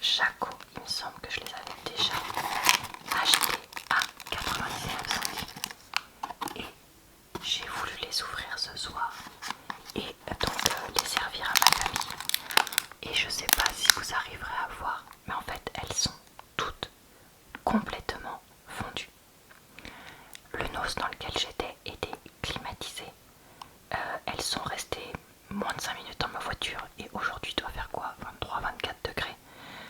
Jaco. Il me semble que je les avais déjà achetés à 99 centimes. Et j'ai voulu les ouvrir ce soir et donc les servir à ma famille. Et je sais pas si vous arriverez à voir, mais en fait elles sont toutes complètement fondues. Le NOS dans lequel j'étais était climatisé. Elles sont restées moins de 5 minutes dans ma voiture et aujourd'hui il doit faire quoi, 23-24 degrés.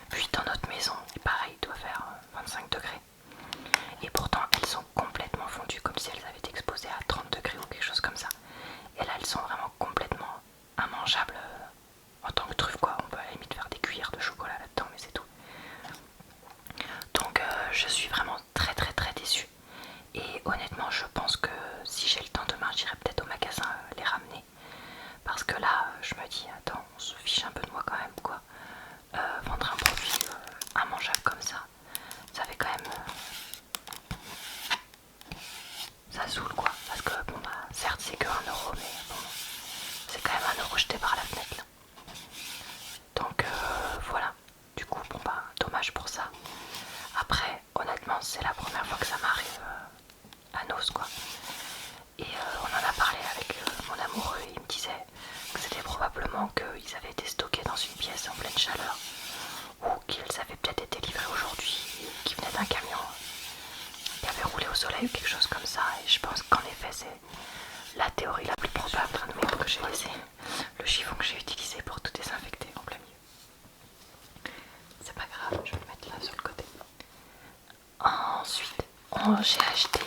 Puis dans notre maison, pareil, il doit faire 25 degrés. Et pourtant elles sont complètement fondues comme si elles avaient été exposées à 30 degrés ou quelque chose comme ça. Et là elles sont vraiment complètement immangeables en tant que truffe quoi. On peut à la limite faire des cuillères de chocolat là-dedans mais c'est tout. Donc je suis vraiment très très très déçue. Et honnêtement je pense que si j'ai le temps demain j'irai peut-être au magasin les ramener. Parce que là je me dis attends on se fiche un peu de moi quand même quoi. Vendre un produit immangeable comme ça, ça fait quand même... ça saoule quoi. Parce que bon bah certes c'est que 1 euro mais bon c'est quand même 1 euro jeté par la fenêtre là. Donc voilà. Du coup bon bah dommage pour ça. Après honnêtement c'est la première fois que ça m'arrive à Nos quoi. Et on en a parlé avec mon amoureux et il me disait que c'était probablement qu'ils avaient été stockés dans une pièce en pleine chaleur ou qu'ils avaient peut-être été livrés aujourd'hui et qui venaient d'un camion qui avait roulé au soleil ou quelque chose comme ça. Et je pense qu'en effet c'est la théorie la plus probable. Mais que j'ai laissé le chiffon que j'ai utilisé pour tout désinfecter en plein milieu. C'est pas grave, je vais le mettre là sur le côté. Ensuite j'ai acheté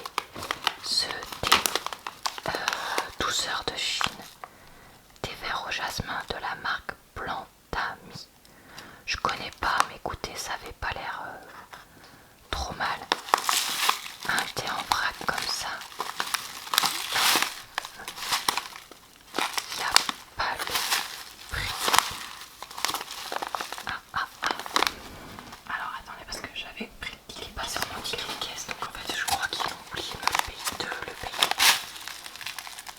ce thé douceur de Chine, thé vert au jasmin de la marque Plantami. Je connais pas mais écoutez ça avait pas l'air trop mal. Un thé en vrac comme ça. Il n'y a pas le prix. Alors attendez parce que j'avais pris, il est pas sur mon ticket de caisse donc en fait je crois qu'ils ont oublié de le payer.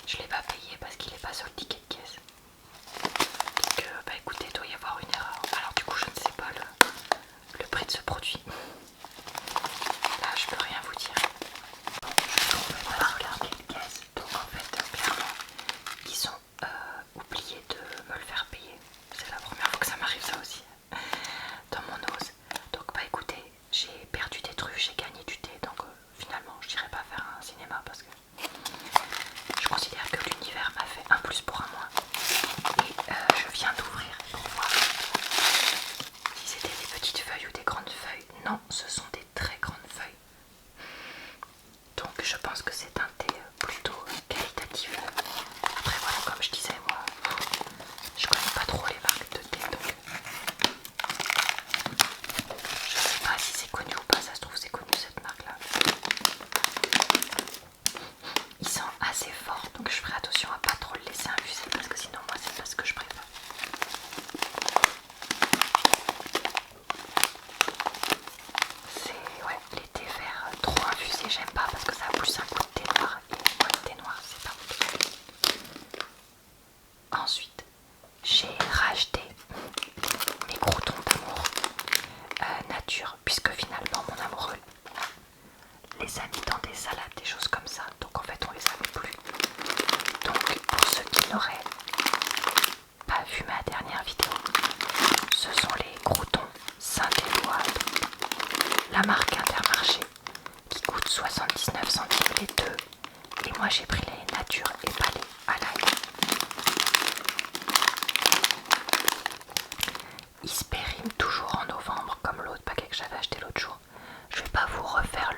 Je l'ai pas payé parce qu'il est pas sur le ticket de caisse. Donc bah écoutez, il doit y avoir une erreur. Alors du coup je ne sais pas le prix de ce produit. Là je peux rien vous dire. Bon, je ne pouvais pas regarder le caisse. Donc en fait clairement ils ont oublié de me le faire payer. C'est la première fois que ça m'arrive ça aussi dans mon ose. Donc bah écoutez, j'ai perdu des trucs, j'ai gagné du thé. Donc finalement je n'irai pas faire un cinéma parce que je considère que l'univers m'a fait un plus pour un moins. Et je viens d'ouvrir pour voir si c'était des petites feuilles ou des grandes feuilles. Non, ce sont des très grandes feuilles. Donc je pense que c'est un thé plutôt qualitatif. Après voilà, comme je disais, moi je connais pas trop les marques de thé donc je sais pas si c'est connu ou pas, ça se trouve c'est connu cette marque là. Il sent assez fort donc je ferai attention à pas trop le laisser infuser parce que sinon moi c'est pas ce que je préfère. C'est ouais, les thés verts trop infusés j'aime pas parce que ça a plus un goût de thé noir et moi le thé noir c'est pas mon truc. Ensuite j'ai racheté mes croûtons d'amour nature puisque finalement mon amoureux les a mis dans des salades, des choses comme ça donc en fait on les avait plus. Donc pour ceux qui n'auraient pas vu ma dernière vidéo, ce sont les croûtons Saint-Éloi, la marque Intermarché qui coûte 79 centimes les deux et moi j'ai pris les nature et pas les à l'ail. Ils se périment toujours en novembre comme l'autre paquet que j'avais acheté l'autre jour. Je vais pas vous refaire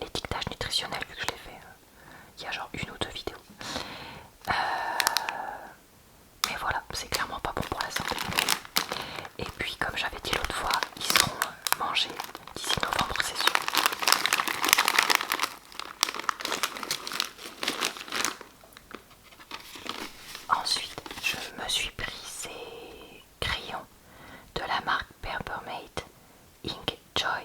l'étiquetage nutritionnel vu que je l'ai fait il y a genre 1 ou 2 vidéos. Mais voilà, c'est clairement pas bon pour la santé. Et puis comme j'avais dit l'autre fois, ils seront mangés d'ici novembre c'est sûr. Ensuite je me suis pris ces crayons de la marque Peppermint Ink Joy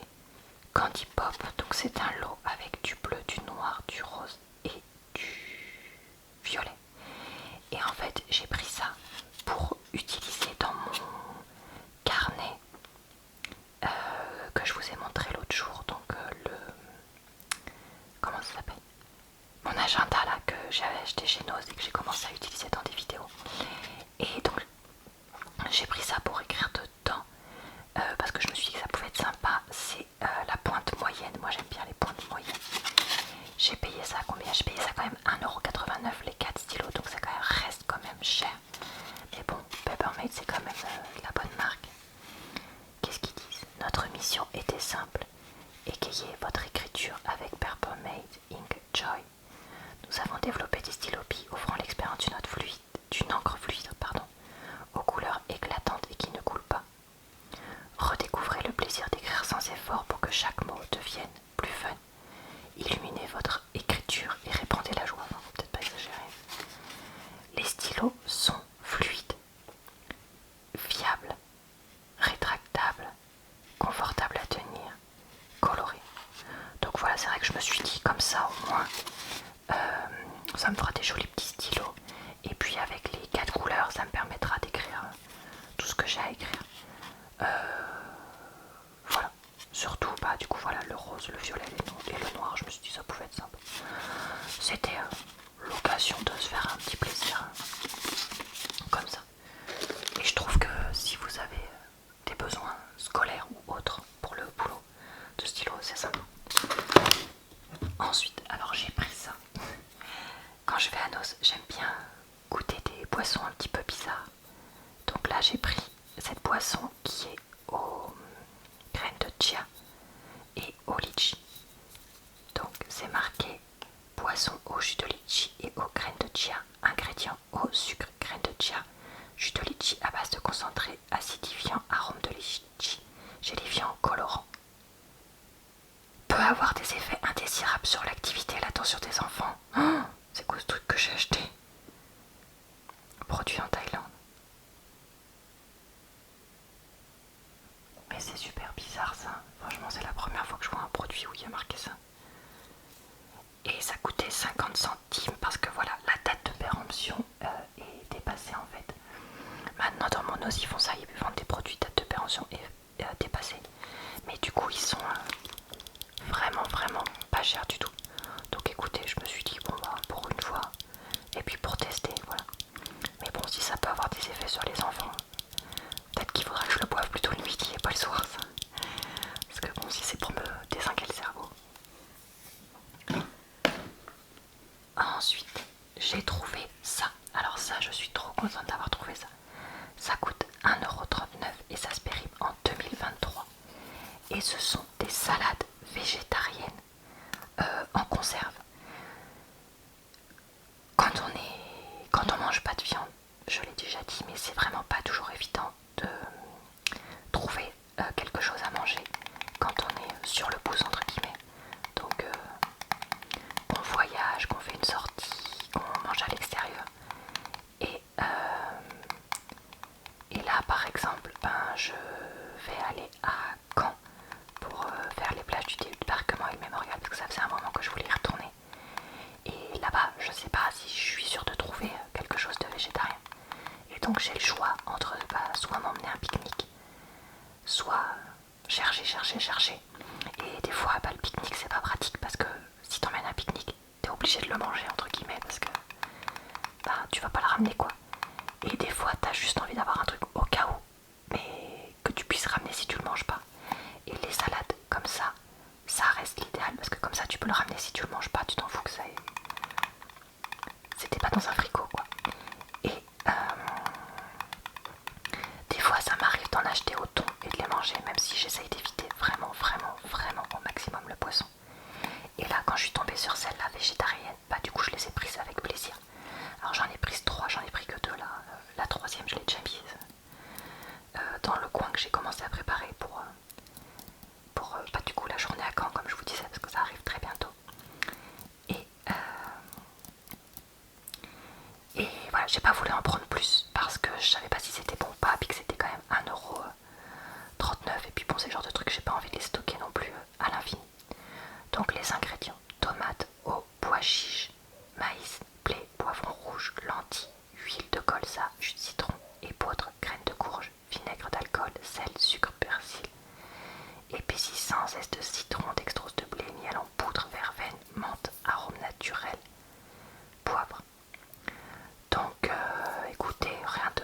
Candy Pop. Donc c'est un lot avec du bleu, du noir, du rose et du violet. Et en fait j'ai pris ça pour utiliser dans mon carnet moi j'aime bien les points moyens. J'ai payé ça combien? J'ai payé ça quand même 1,89€ les 4 stylos, donc ça reste quand même cher. Mais bon, Papermate c'est quand même la bonne marque. Qu'est-ce qu'ils disent? Notre mission était simple. Égayez votre écriture avec Papermate Ink Joy. Nous avons développé des stylopies offrant l'expérience d'une encre fluide, aux couleurs éclatantes et qui ne coulent pas. Redécouvrez le plaisir d'écrire sans effort pour que chaque mot devienne plus fun. Illuminez votre écriture et répandez la joie. Enfin, faut peut-être pas exagérer. Les stylos sont fluides, fiables, rétractables, confortables à tenir, colorés. Donc voilà, c'est vrai que je me suis dit comme ça au moins, ça me fera des jolis petits stylos. Et puis avec les 4 couleurs, ça me permettra d'écrire tout ce que j'ai à écrire. Voilà. Surtout, du coup, voilà, le rose, le violet et le noir, je me suis dit ça pouvait être sympa. C'était l'occasion de se faire un petit plaisir comme ça. Et je trouve que si vous avez des besoins scolaires ou autres pour le boulot de stylo, c'est sympa. Ensuite, alors j'ai pris ça. Quand je vais à Nos, j'aime bien goûter des boissons un petit peu bizarres. Donc là, j'ai pris cette boisson qui est aux graines de chia et au litchi. Donc c'est marqué boisson au jus de litchi et aux graines de chia. Ingrédients: eau, sucre, graines de chia, jus de litchi à base de concentré, acidifiant, arôme de litchi, gélifiant, colorant. Peut avoir des effets indésirables sur l'activité et l'attention des enfants. Oh, c'est quoi ce truc que j'ai acheté? Produit en Thaïlande. Mais c'est super bizarre ça. Franchement, c'est la première fois que je vois un produit où il y a marqué ça. Et ça coûtait 50 centimes parce que voilà, la date de péremption est dépassée en fait. Maintenant dans mon os ils font ça, ils vendent des produits date de péremption dépassée. Mais du coup ils sont vraiment pas chers du tout. Donc écoutez, je me suis dit bon pour une fois, et puis pour tester, voilà. Mais bon, si ça peut avoir des effets sur les enfants, peut-être qu'il faudra que je le boive plutôt le midi et pas le soir ça. Parce que bon, si c'est pour me désinguer le cerveau. Ensuite, j'ai trouvé ça. Alors ça, je suis trop contente d'avoir trouvé ça. Ça coûte 1,39€ et ça se périme en 2023. Et ce sont des salades végétariennes en conserve. Quand on mange pas de viande, je l'ai déjà dit, mais c'est vraiment pas toujours évident de trouver quelque chose à manger quand on est sur le pouce entre guillemets. Donc qu'on voyage, qu'on fait une sortie, qu'on mange à l'extérieur. Et là par exemple, je vais aller à Caen pour faire les plages du débarquement et le mémorial parce que ça faisait un moment que je voulais y retourner. Et là-bas, je sais pas si je suis sûre de trouver quelque chose de végétarien. Et donc j'ai le choix entre soit m'emmener un pique-nique, soit chercher. Et des fois, le pique-nique c'est pas pratique parce que si t'emmènes un pique-nique, t'es obligé de le manger entre guillemets parce que tu vas pas le ramener quoi. Et des fois, t'as juste envie d'avoir un truc au cas où, mais que tu puisses ramener si tu le manges pas. Et les salades comme ça reste l'idéal parce que comme ça tu peux le ramener si tu le manges pas, tu t'en fous que ça c'était pas dans un frigo quoi. Et des fois ça m'arrive d'en acheter au thon et de les manger même si j'essaye d'éviter vraiment au maximum le poisson. Et là quand je suis tombée sur celle-là végétarienne, du coup je les ai prises avec plaisir. Alors j'en ai pris 3, j'en ai pris que 2 là. La troisième je l'ai déjà mise dans le coin que j'ai commencé à préparer pour du coup la journée à Caen comme je vous disais parce que ça arrive très bientôt. Et voilà, j'ai pas voulu en prendre plus parce que je savais pas si c'était bon ou pas, puis que c'était quand même 1,39€. Et puis bon, c'est le genre de truc que j'ai pas envie de les stocker non plus à l'infini. Donc les ingrédients: tomates, eau, pois chiches, maïs, blé, poivron rouge, lentilles, huile de colza, jus de citron, épeautre, graines de courge, vinaigre d'alcool, sel, sucre, persil, épaississant, zeste de citron, dextrose de blé, miel en poudre, verveine, menthe, arôme naturel, poivre. Donc écoutez, rien de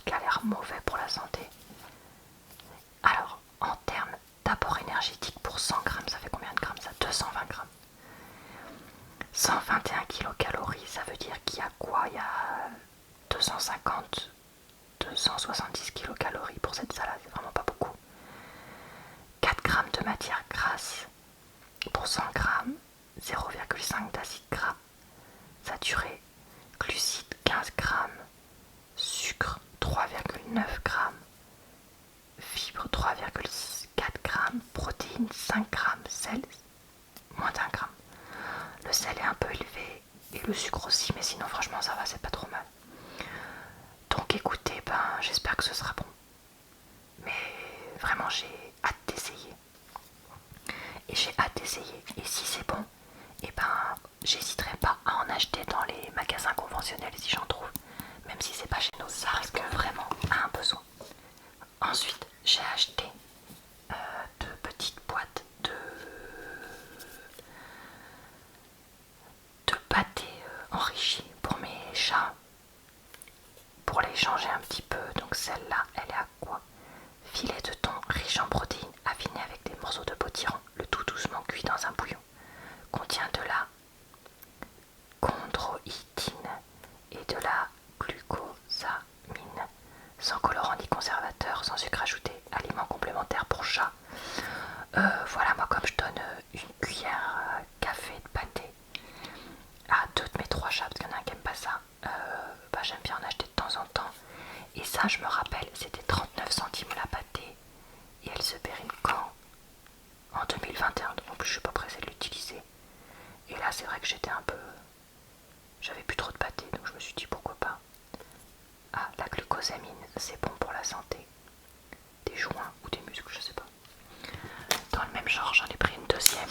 qui a l'air mauvais pour la santé. Alors en termes promotionnel si j'en trouve, même si c'est pas chez nous, ça reste vraiment un besoin. Ensuite, j'ai acheté deux petites boîtes de pâté enrichi pour mes chats, pour les changer un petit peu. Donc celle-là, elle est à quoi? Filet de thon riche en protéines, affiné avec des morceaux de potiron, le tout doucement cuit dans un bouillon. Contient de la chondroïtine et de la glucosamine, sans colorant ni conservateur, sans sucre ajouté, aliment complémentaire pour chat. Voilà, moi comme je donne une cuillère café de pâté à deux de mes trois chats, parce qu'il y en a un qui aime pas ça, j'aime bien en acheter de temps en temps. Et ça, je me rappelle, c'était 39 centimes la pâtée, et elle se périme quand? En 2021, donc en plus je suis pas pressée de l'utiliser. Et là c'est vrai que j'avais plus trop de pâté, donc je me suis dit pourquoi pas. Ah, la glucosamine, c'est bon pour la santé des joints ou des muscles, je sais pas. Dans le même genre, j'en ai pris une deuxième.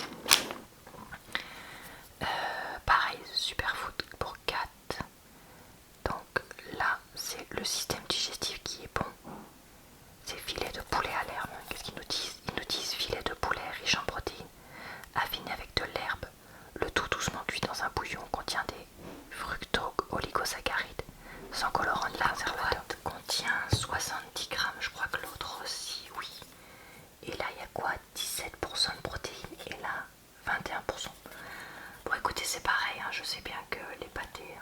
Pareil, superfood pour 4. Donc là, c'est le système digestif qui est bon. C'est filet de poulet à l'herbe. Qu'est-ce qu'ils nous disent? Ils nous disent filet de poulet riche en protéines, affiné avec de l'herbe, le tout doucement cuit dans un bouillon, contient des fructo-oligosaccharides, sans colorant ni conservateur. Contient 70 grammes, je crois que l'autre aussi, oui. Et là, il y a quoi? 17% de protéines, et là, 21%. Bon, écoutez, c'est pareil, hein, je sais bien que les pâtés,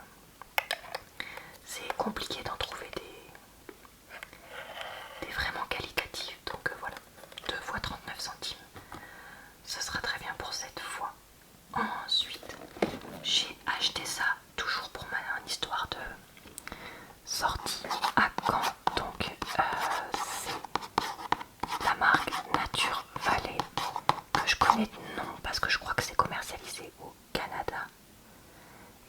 c'est compliqué d'en trouver des vraiment qualitatifs. Donc voilà, 2 fois 39 centimes. Ça sera très bien pour cette fois. Ensuite, j'ai acheté ça toujours pour ma histoire de sortie à Caen. Donc c'est la marque Nature Valley, que je connais de nom parce que je crois que c'est commercialisé au Canada.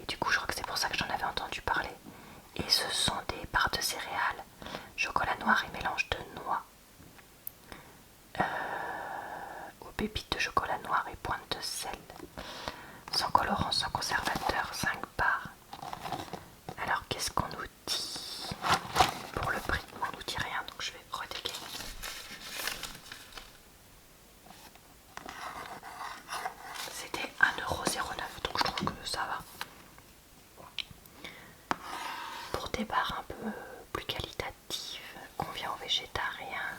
Et du coup je crois que c'est pour ça que j'en avais entendu parler. Et ce sont des barres de céréales, chocolat noir et mélange de noix, aux pépites de chocolat noir et pointe de sel, sans colorant, sans conservateur, 5 barres. Alors qu'est-ce qu'on nous dit pour le prix? On nous dit rien, donc je vais redégainer. C'était 1,09€, donc je trouve que ça va. Pour des barres un peu plus qualitatives, convient aux végétariens.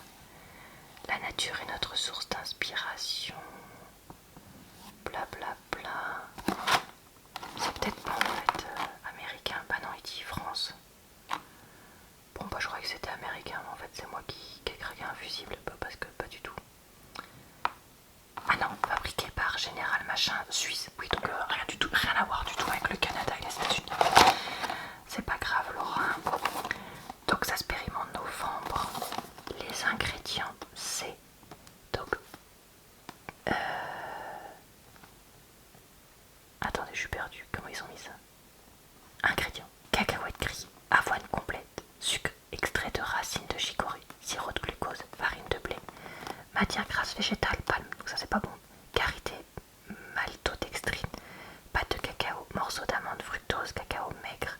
La nature est notre source d'inspiration. Bla bla bla. C'est peut-être pas en fait américain. Bah non, il dit France. Bon bah je croyais que c'était américain, mais en fait c'est moi qui ai craqué un fusible, parce que pas du tout. Ah non, fabriqué par Général Machin Suisse. Oui, donc rien du tout, rien à voir du tout avec le Canada et les États-Unis. C'est pas grave, Laura. Donc ça se périme en novembre. Les ingrédients, c'est donc attendez, je suis perdue. Comment ils ont mis ça? Ingrédients: cacahuètes gris, avoine complète, sucre, extrait de racines de chicorée, sirop de glucose, farine de blé, matière grasse végétale, palme, donc ça c'est pas bon, karité, maltodextrine, pâte de cacao, morceaux d'amande, fructose, cacao maigre,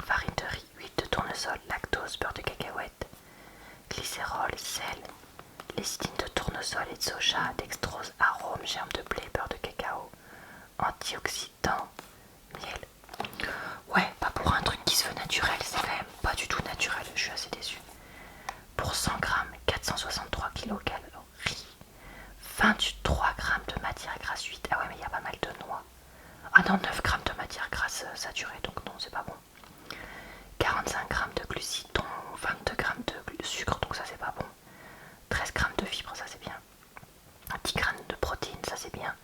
farine de riz, huile de tournesol, lactose, beurre de cacahuète, glycérol, sel, lécithine de tournesol et de soja, dextrose, arôme, germe de blé, beurre de cacao, antioxydants, miel. Ouais, pas pour un truc qui se veut naturel, c'est quand même pas du tout naturel, je suis assez déçue. Pour 100 grammes, 463 kilocalories, 23 grammes de matière grasse 8. Ah ouais, mais il y a pas mal de noix. Ah non, 9 grammes de matière grasse saturée, donc non, c'est pas bon. 45 grammes de glucides, dont 22 grammes de sucre, donc ça c'est pas bon. 13 grammes de fibres, ça c'est bien. 10 grammes de protéines, ça c'est bien.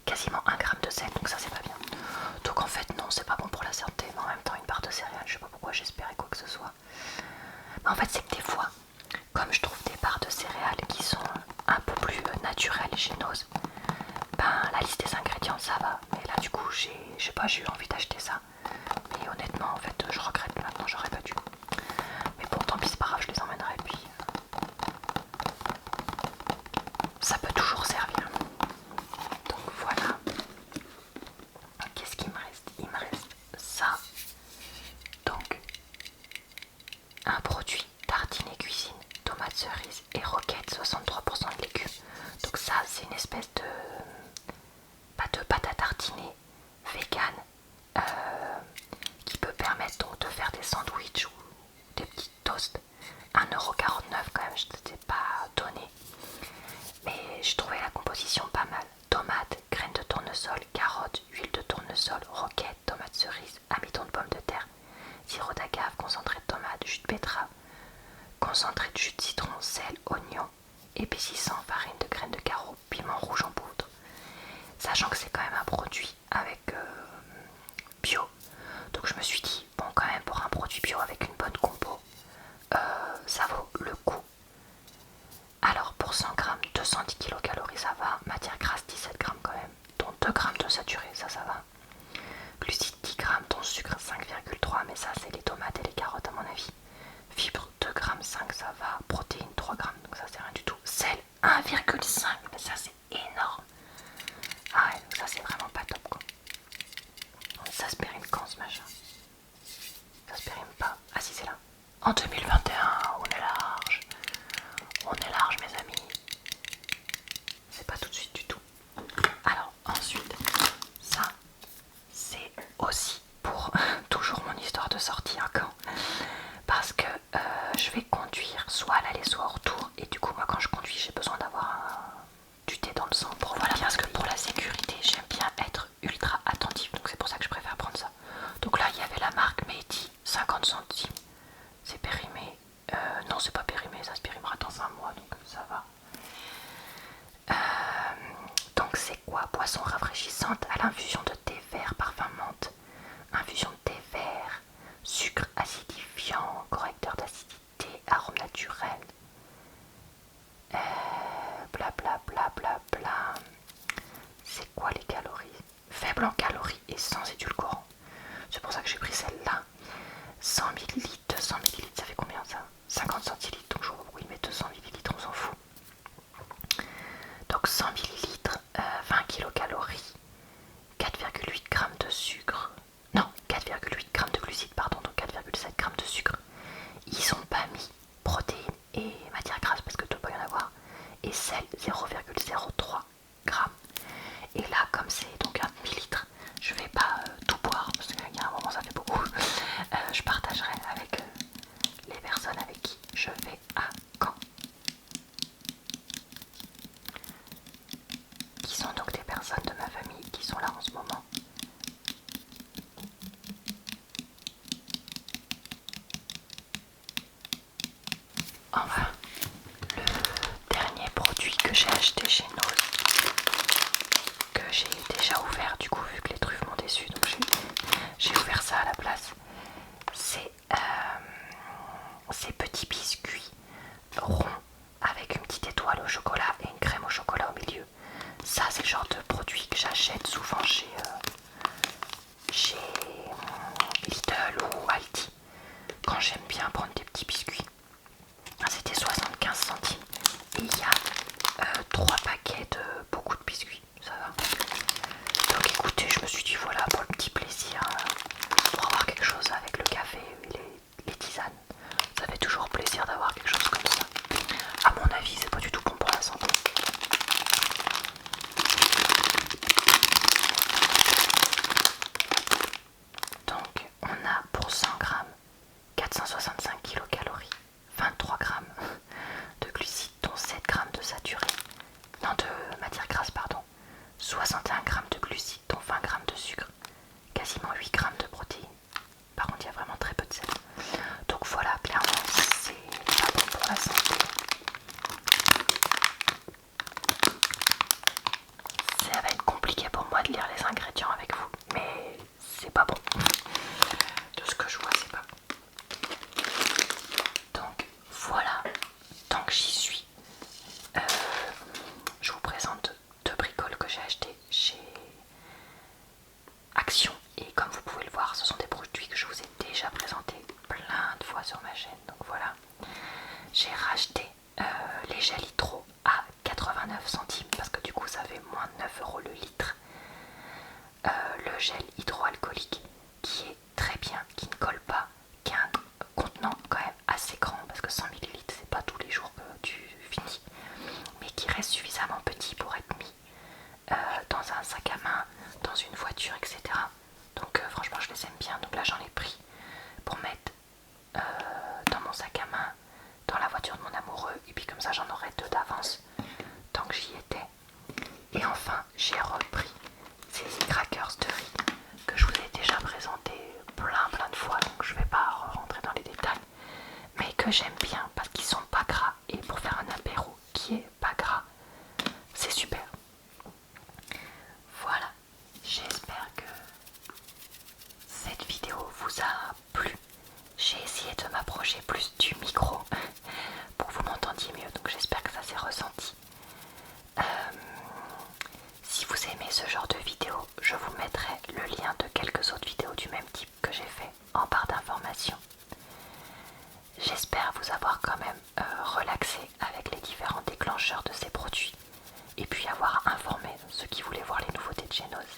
Quasiment 1 gramme de sel, donc ça c'est pas bien. Donc en fait non, c'est pas bon pour la santé, mais en même temps une barre de céréales, je sais pas pourquoi j'espérais quoi que ce soit. Mais en fait c'est que des fois, comme je trouve des barres de céréales qui sont un peu plus naturelles chez Noz, ben la liste des ingrédients ça va. Mais là du coup je sais pas, j'ai eu envie d'acheter ça. Mais honnêtement en fait je regrette maintenant, j'aurais pas dû. Mais bon tant pis, c'est pas grave, je les emmènerai, puis ça peut toujours servir. Donc voilà. Qu'est-ce qu'il me reste? Il me reste ça. cerises et roquettes, 63% de légumes. Donc ça c'est une espèce de pâte à tartiner vegan qui peut permettre donc de faire des sandwichs ou des petits toasts. 1,49€ quand même, je ne t'ai pas donné. Mais je trouvais la composition pas mal. Tomates, graines de tournesol, carottes, huile de tournesol, roquettes, tomates cerises, amidon de pommes de terre, sirop d'agave, concentré de tomate, jus de betterave, concentré de jus de citron, sel, oignon, épaississant, farine de graines de carreau, piment rouge en poudre. Sachant que c'est quand même un produit avec bio. Donc je me suis dit, bon quand même pour un produit bio avec une bonne compo, ça vaut le coup. Alors pour 100 grammes, 210 kilocalories ça va, matière grasse 17 grammes quand même, dont 2 grammes de saturé, ça va. Glucides 10 grammes, dont sucre 5,3, mais ça c'est les tomates et les carottes à mon avis. Fibres 2 grammes 5 ça va, protéines 3 grammes, donc ça c'est rien du tout. Sel 1,5, mais ça c'est énorme. Ah ouais, donc ça c'est vraiment pas top quoi. Ça se périme quand ce machin? Ça se périme pas. Ah si c'est là. En 2021, on est large. On est large mes amis. C'est pas tout de suite du tout. Alors ensuite, ça c'est aussi pour toujours mon histoire de sortie à Caen. Parce que je vais conduire soit à l'aller soit au retour. Et du coup moi quand je conduis j'ai besoin d'avoir du thé dans le sang. Voilà, parce que pour la sécurité j'aime bien être ultra attentif. Donc c'est pour ça que je préfère prendre ça. Donc là il y avait la marque Mehdi, 50 centimes. C'est périmé. Non c'est pas périmé, ça se périmera dans un mois donc ça va. Donc c'est quoi? Boisson rafraîchissante à l'infusion de thé vert parfum menthe. Infusion de thé vert, sucre acidifiant, correcteur d'acidité, arôme naturel. Bla bla bla bla bla. C'est quoi les calories? Faible en calories et sans édulcorant. C'est pour ça que j'ai pris celle-là. 100 ml, 200 ml, ça fait combien ça? 50 centilitres, donc je vois pas pourquoi il met 200 ml, on s'en fout. Donc 100 ml, 20 kilocalories, 4,8 g de sucre. Non, 4,8 g de glucides, pardon, donc 4,7 g de sucre. Ils ont pas mis protéines et matière grasse parce que tu peux pas y en avoir. Et sel 0,03 g. Et là, comme c'est donc 1 millilitre, je vais pas tout boire parce qu'il y a un moment ça fait beaucoup. Je partagerai avec les personnes avec qui je vais à Caen, qui sont donc des personnes de ma famille qui sont là en ce moment. Enfin, le dernier produit que j'ai acheté chez Nose, que j'ai déjà ouvert du coup vu que les truffes m'ont déçu, donc j'ai ouvert ça à la place, c'est ces petits biscuits ronds avec une petite étoile au chocolat et une crème au chocolat au milieu. Ça c'est le genre de produit que j'achète souvent chez Lidl ou Aldi quand j'aime bien prendre des petits biscuits. C'était 75 centimes et il y a 3 paquets de beaucoup de biscuits, ça va. Donc écoutez, je me suis dit voilà, pour le petit plaisir, pour avoir quelque chose avec le café et les tisanes, ça fait toujours plaisir d'avoir quelque chose comme ça. À mon avis c'est pas du tout bon pour la santé. Donc on a pour 100 grammes 465 kilocalories, 23 grammes de glucides dont 7 grammes de saturé, non de matière grasse pardon, 61 grammes de glucides dont 20 grammes de sucre, quasiment 8 grammes de protéines. Par contre il y a vraiment très peu de sel. Donc voilà, clairement c'est pas bon pour la santé. Ça va être compliqué pour moi de lire les ingrédients avec vous, mais c'est pas bon. De ce que je vois c'est pas bon. Donc voilà, tant que j'y suis, je vous présente deux bricoles que j'ai achetées chez Action. Et comme vous pouvez le voir, ce sont des produits que je vous ai déjà présentés plein de fois sur ma chaîne. Donc voilà, j'ai racheté les gels hydro à 89 centimes parce que du coup ça fait moins de 9 € le litre. Le gel hydroalcoolique qui est très bien, qui ne colle pas, qui a un contenant quand même assez grand parce que 100 ml c'est pas tous les jours que comme ça j'en aurai 2 d'avance tant que j'y étais. Et enfin j'ai repris ces crackers de riz que je vous ai déjà présenté plein de fois, donc je vais pas rentrer dans les détails, mais que j'aime bien parce qu'ils sont pas gras, et pour faire un apéro qui est pas gras, c'est super. Voilà, j'espère que cette vidéo vous a plu. J'ai essayé de m'approcher plus du micro pour que vous m'entendiez mieux, donc j'espère que ça s'est ressenti. Si vous aimez ce genre de vidéo, je vous mettrai le lien de quelques autres vidéos du même type que j'ai fait en barre d'informations. J'espère vous avoir quand même relaxé avec les différents déclencheurs de ces produits et puis avoir informé ceux qui voulaient voir les nouveautés de Genos.